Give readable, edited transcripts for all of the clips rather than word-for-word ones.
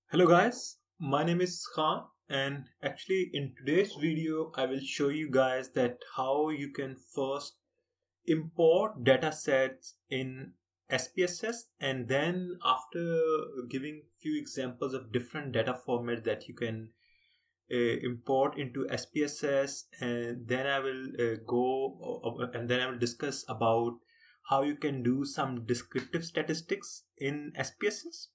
Hello guys, my name is Khan, and actually in today's video I will show you guys that how you can first import data sets in SPSS, and then after giving few examples of different data formats that you can import into SPSS, and then I will and then I will discuss about how you can do some descriptive statistics in SPSS.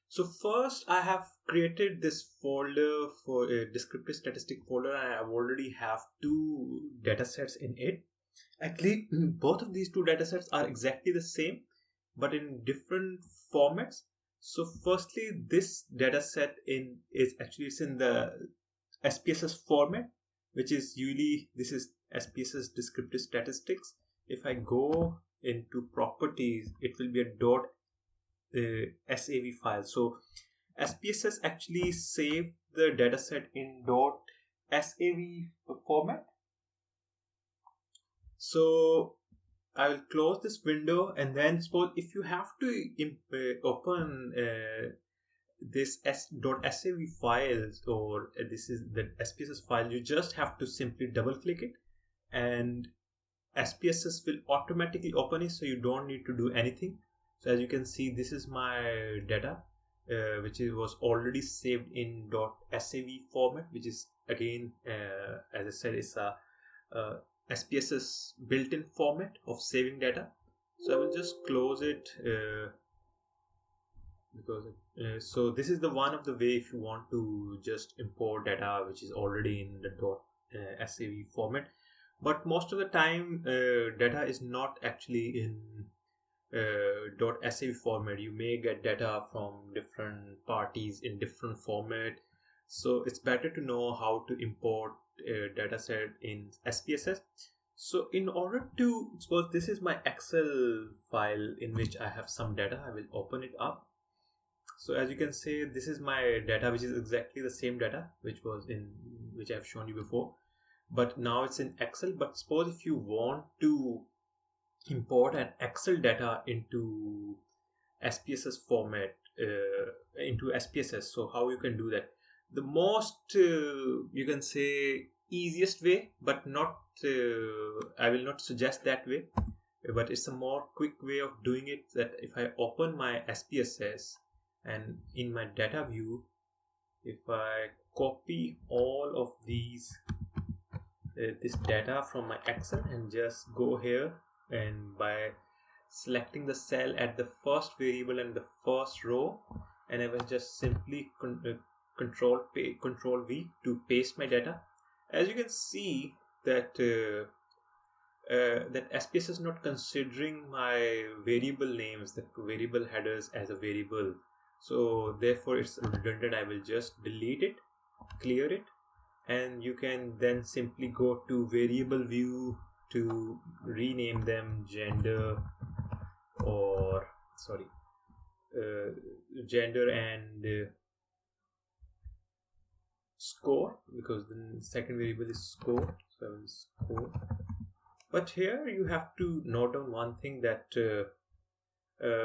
So first, I have created this folder for a descriptive statistic folder. I have already have two datasets in it. Actually, both of these two datasets are exactly the same, but in different formats. So firstly, this dataset in is actually it's in the SPSS format, which is usually this is SPSS descriptive statistics. If I go into properties, it will be a SAV file. So SPSS actually save the dataset in .sav format. So I will close this window, and then suppose if you have to open this .sav files, or this is the SPSS file, you just have to simply double click it, and SPSS will automatically open it, so you don't need to do anything. So as you can see, this is my data, which was already saved in .sav format, which is again, as I said, it's a SPSS built-in format of saving data. So I will just close it because so this is the one of the way if you want to just import data which is already in the .sav format. But most of the time, data is not actually in .sav format. You may get data from different parties in different format, so it's better to know how to import a data set in SPSS. So in order to suppose this is my Excel file in which I have some data, I will open it up. So as you can see, this is my data, which is exactly the same data which I've shown you before, but now it's in Excel. But suppose if you want to import an Excel data into SPSS format, into SPSS, so how you can do that? The most you can say easiest way, but not I will not suggest that way, but it's a more quick way of doing it, that if I open my SPSS and in my data view, if I copy all of this data from my Excel and just go here, and by selecting the cell at the first variable and the first row, and I will just simply control V to paste my data. As you can see that that SPS is not considering my variable names, the variable headers, as a variable, so therefore it's redundant. I will just delete it, clear it, and you can then simply go to variable view to rename them gender, or sorry, gender and score, because the second variable is score, so I will score. But here you have to note down one thing, that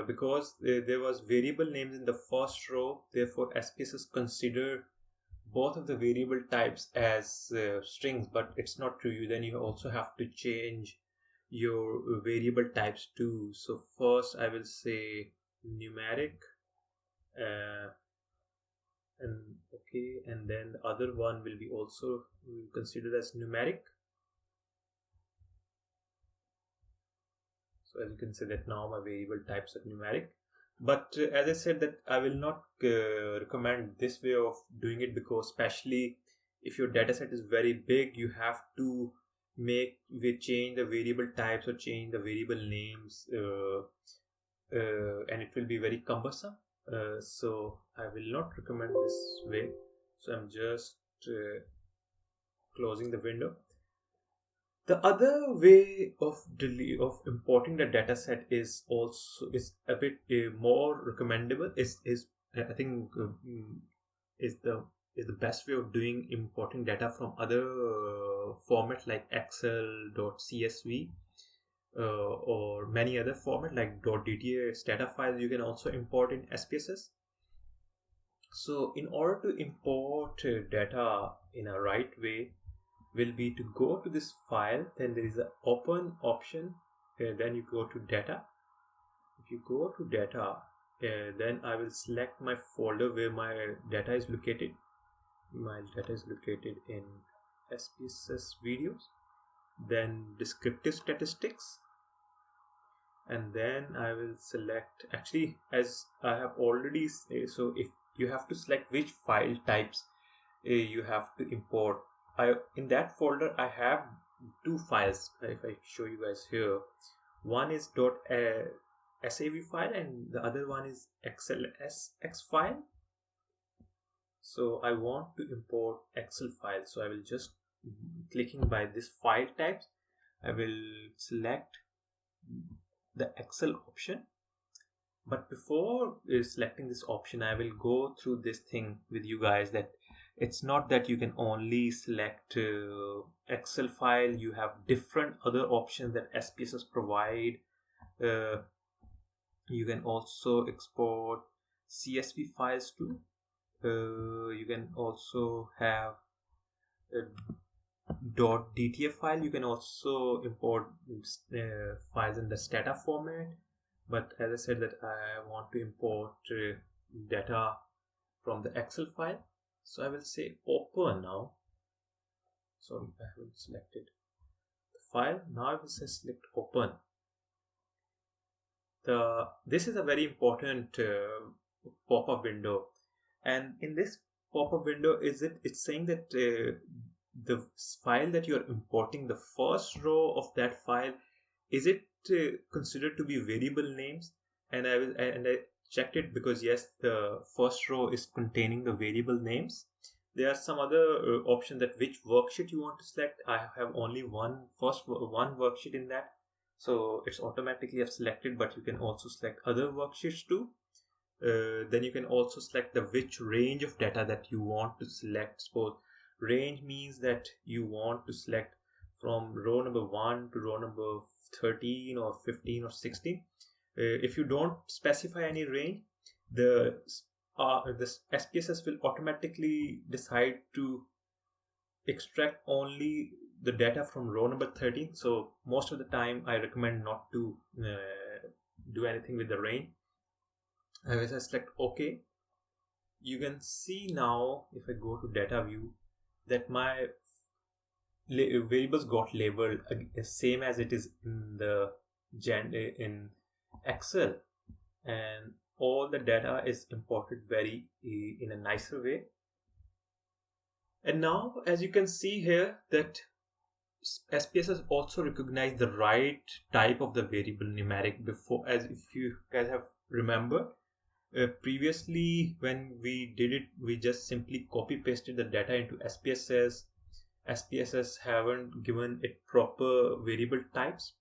because there was variable names in the first row, therefore SPSS consider both of the variable types as strings, but it's not true. Then you also have to change your variable types too. So first I will say numeric, uh, and okay, and then the other one will be also considered as numeric. So as you can see that now my variable types are numeric. But as I said, that I will not recommend this way of doing it, because especially if your dataset is very big, you have to change the variable types or change the variable names, and it will be very cumbersome. So I will not recommend this way. So I'm just closing the window. The other way of importing the dataset is a bit more recommendable. Is I think is the best way of doing importing data from other formats like Excel.csv, or many other format like .dta data files. You can also import in SPSS. So in order to import data in a right way will be to go to this file, then there is an open option, then you go to data. If you go to data, then I will select my folder where my data is located. My data is located in Spss videos, then descriptive statistics, and then I will select, actually as I have already so if you have to select which file types you have to import. In that folder I have two files. If I show you guys here, one is .sav file and the other one is xlsx file. So I want to import Excel file, so I will just clicking by this file types, I will select the Excel option. But before selecting this option, I will go through this thing with you guys, that it's not that you can only select Excel file. You have different other options that SPSS provide. You can also export CSV files too. You can also have a .dtf file. You can also import files in the stata format. But as I said, that I want to import data from the Excel file. So I will say open now. Sorry, I haven't selected the file. Now I will say select open. This is a very important pop-up window, and in this pop-up window it's saying that the file that you are importing, the first row of that file, is it considered to be variable names? And I checked it, because yes, the first row is containing the variable names. There are some other options that which worksheet you want to select. I have only one worksheet in that, so it's automatically have selected, but you can also select other worksheets too. Then you can also select the which range of data that you want to select. Suppose range means that you want to select from row number 1 to row number 13 or 15 or 16. If you don't specify any range, the SPSS will automatically decide to extract only the data from row number 13. So most of the time I recommend not to do anything with the range. As I select OK, you can see now, if I go to data view, that my variables got labeled same as it is in the in Excel, and all the data is imported very in a nicer way. And now, as you can see here, that SPSS also recognize the right type of the variable numeric. Before, as if you guys have remembered, previously when we did it, we just simply copy pasted the data into SPSS. SPSS haven't given it proper variable types,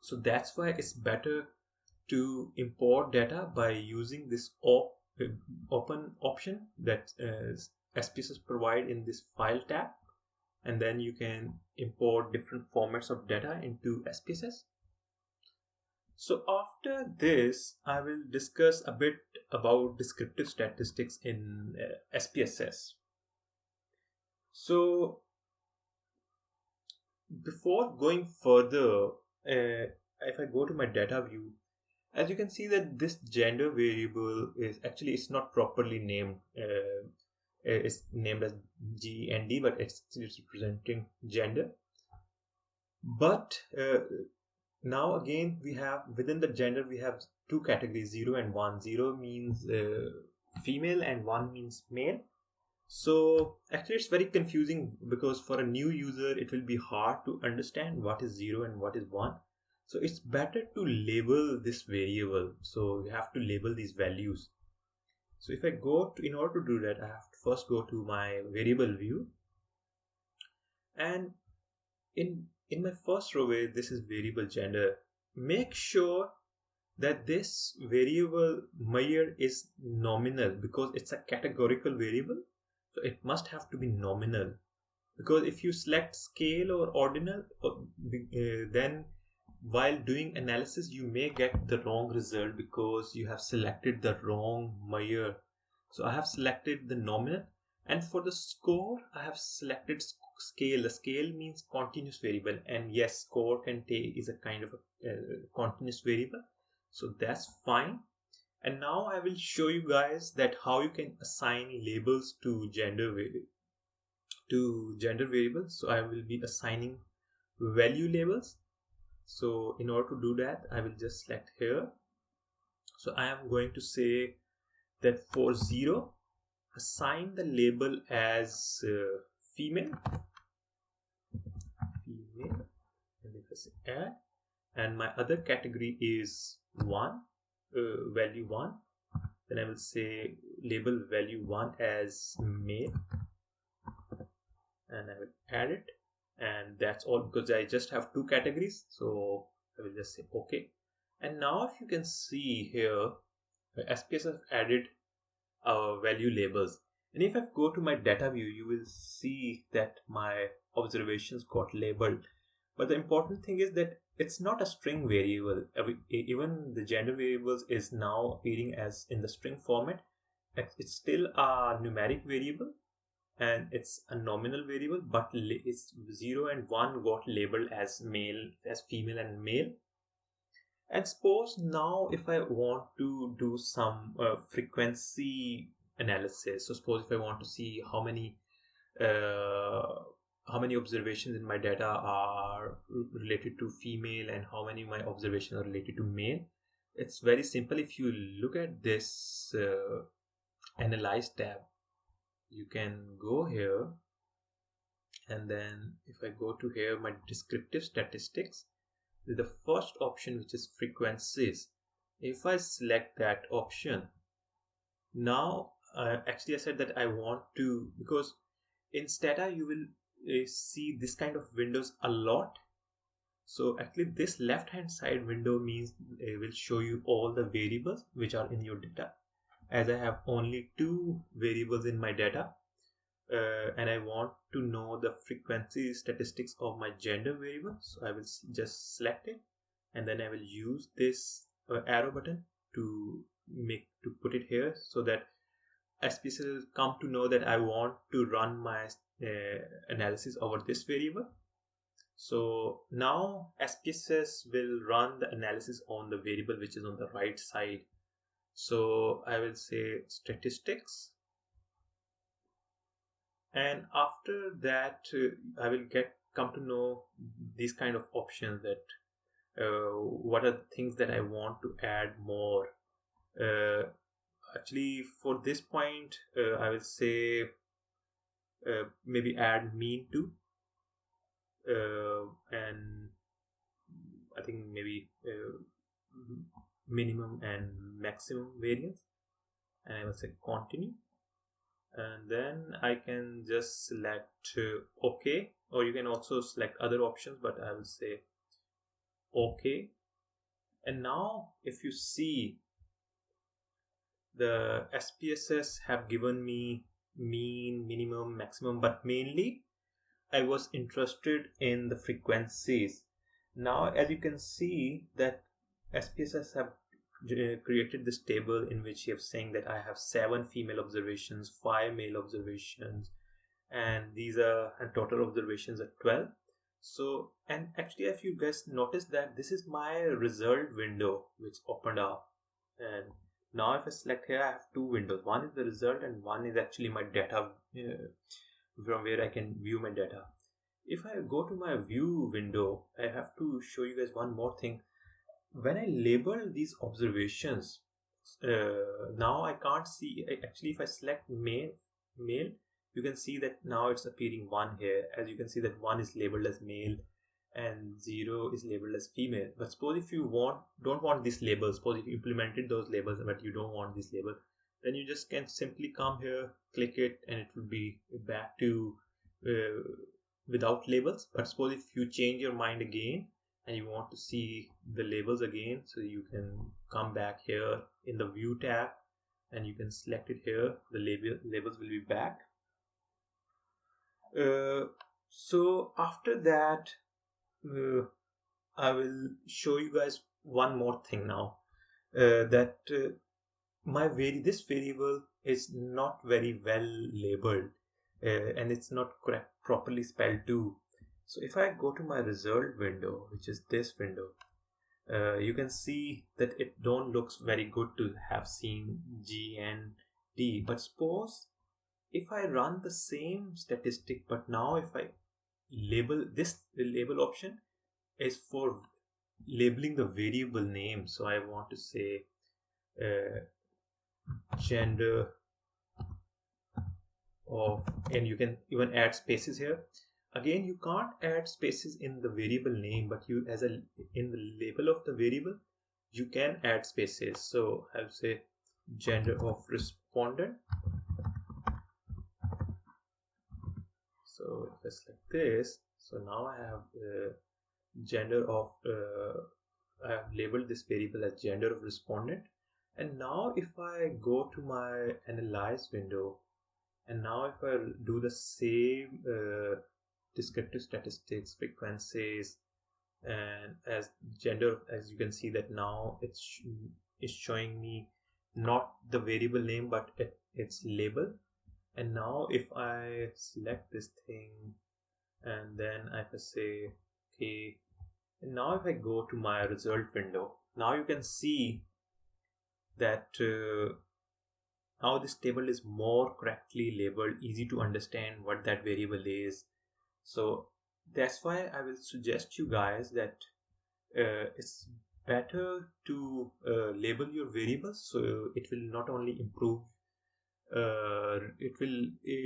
so that's why it's better to import data by using this open option that SPSS provide in this file tab, and then you can import different formats of data into SPSS. So after this, I will discuss a bit about descriptive statistics in SPSS. So before going further, if I go to my data view, as you can see that this gender variable is actually, it's not properly named. It's named as GND, but it's representing gender. But now again, we have within the gender, we have two categories, 0 and 1. 0 means female and 1 means male. So actually it's very confusing, because for a new user it will be hard to understand what is 0 and what is 1. So it's better to label this variable. So you have to label these values. So if I go to, in order to do that, I have to first go to my variable view, and in my first row where this is variable gender, make sure that this variable measure is nominal, because it's a categorical variable. So it must have to be nominal, because if you select scale or ordinal, then while doing analysis you may get the wrong result, because you have selected the wrong measure So I have selected the nominal, and for the score I have selected scale. The scale means continuous variable, and yes, score can take is a kind of a continuous variable, so that's fine. And now I will show you guys that how you can assign labels to gender variables. So I will be assigning value labels. So in order to do that, I will just select here. So I am going to say that for 0, assign the label as female, and if I say add, and my other category is 1, value 1, then I will say label value 1 as male, and I will add it, and that's all, because I just have 2 categories. So I will just say OK. And now if you can see here, Spss has added value labels, and if I go to my data view, you will see that my observations got labeled. But the important thing is that it's not a string variable. Even the gender variables is now appearing as in the string format. It's still a numeric variable, and it's a nominal variable, but it's 0 and 1 got labeled as female and male. And suppose now if I want to do some frequency analysis, so suppose if I want to see how many observations in my data are related to female and how many of my observations are related to male, it's very simple. If you look at this analyze tab, you can go here, and then if I go to here, my descriptive statistics, the first option, which is frequencies. If I select that option, now actually I said that I want to, because in Stata you will see this kind of windows a lot. So actually this left hand side window means it will show you all the variables which are in your data. As I have only 2 variables in my data, and I want to know the frequency statistics of my gender variable, so I will just select it, and then I will use this arrow button to put it here, so that Spss will come to know that I want to run my analysis over this variable. So now Spss will run the analysis on the variable which is on the right side. So I will say statistics, and after that I will come to know these kind of options, that what are the things that I want to add more. Actually for this point I will say maybe add mean too, and I think maybe minimum and maximum variance, and I will say continue. And then I can just select OK, or you can also select other options, but I will say OK. And now if you see, the Spss have given me mean, minimum, maximum, but mainly I was interested in the frequencies. Now as you can see that Spss have created this table in which you have saying that I have 7 female observations, 5 male observations, and these are total observations are 12. So, and actually if you guys notice that this is my result window which opened up, and now if I select here, I have 2 windows. One is the result and one is actually my data from where I can view my data. If I go to my view window, I have to show you guys one more thing. When I label these observations, now I can't see. Actually, if I select male, you can see that now it's appearing 1 here. As you can see that 1 is labeled as male and 0 is labeled as female. But suppose if you don't want these labels, suppose if you implemented those labels but you don't want this label, then you just can simply come here, click it, and it will be back to without labels. But suppose if you change your mind again and you want to see the labels again, so you can come back here in the view tab and you can select it here. The labels will be back. So after that I will show you guys one more thing now, that this variable is not very well labeled, and it's not properly spelled too. So if I go to my result window, which is this window, you can see that it don't looks very good to have seen GND. But suppose if I run the same statistic, but now if I label this, the label option is for labeling the variable name. So I want to say gender of, and you can even add spaces here. Again, you can't add spaces in the variable name, but you as a in the label of the variable you can add spaces. So I'll say gender of respondent. So just like this. So now I have gender of I have labeled this variable as gender of respondent. And now if I go to my analyze window, and now if I do the same descriptive statistics, frequencies, and as gender, as you can see that now it's showing me not the variable name but its label. And now if I select this thing and then I can say okay, and now if I go to my result window, now you can see that now this table is more correctly labeled, easy to understand what that variable is. So that's why I will suggest you guys that it's better to label your variables, so it will not only improve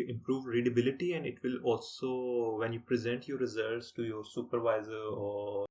improve readability, and it will also, when you present your results to your supervisor or